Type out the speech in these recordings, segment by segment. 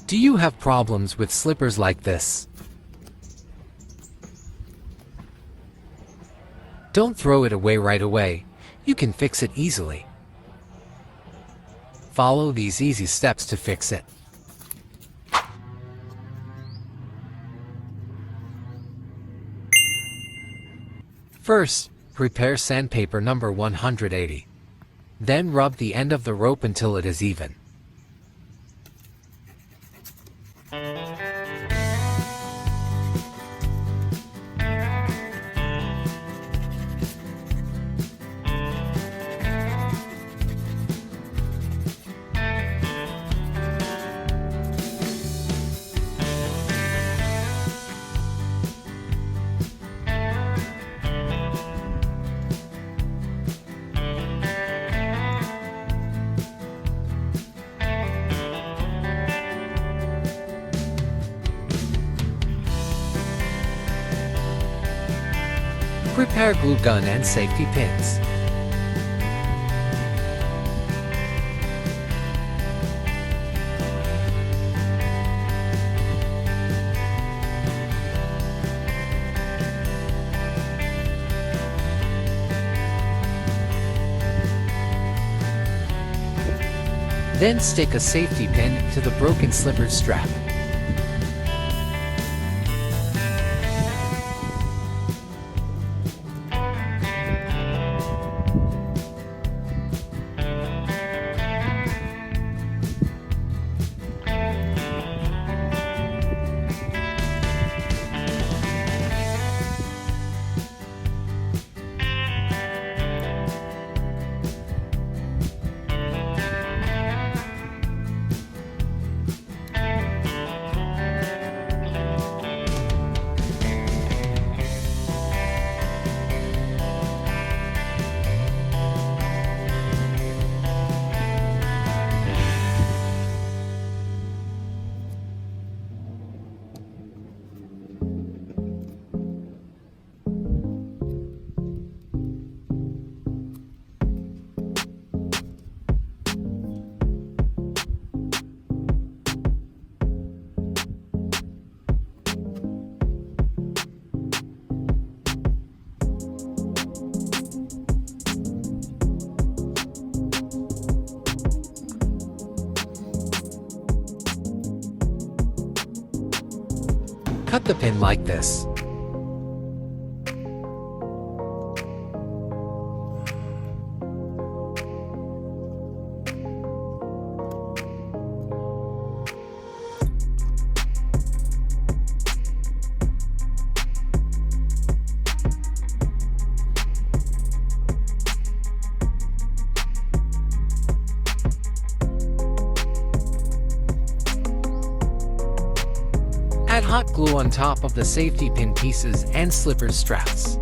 Do you have problems with slippers like this? Don't throw it away right away. You can fix it easily. Follow these easy steps to fix it. First, prepare sandpaper number 180. Then rub the end of the rope until it is even. Prepare glue gun and safety pins. Then stick a safety pin to the broken slipper strap. Cut the pin like this. Add hot glue on top of the safety pin pieces and slipper straps.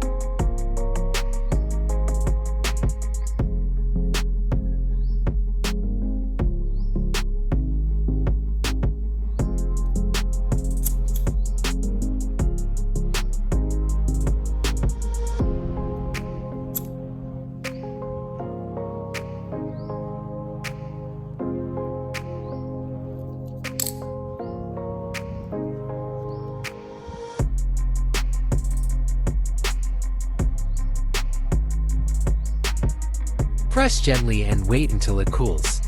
Press gently and wait until it cools.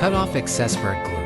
Cut off excess burnt glue.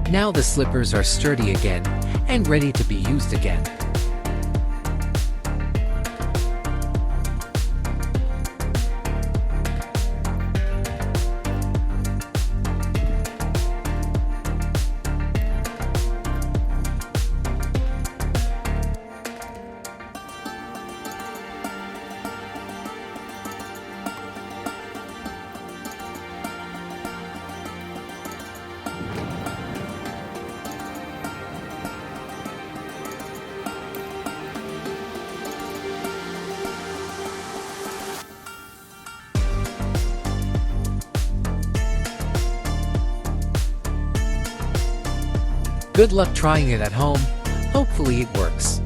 Now the slippers are sturdy again and ready to be used again. Good luck trying it at home. Hopefully it works.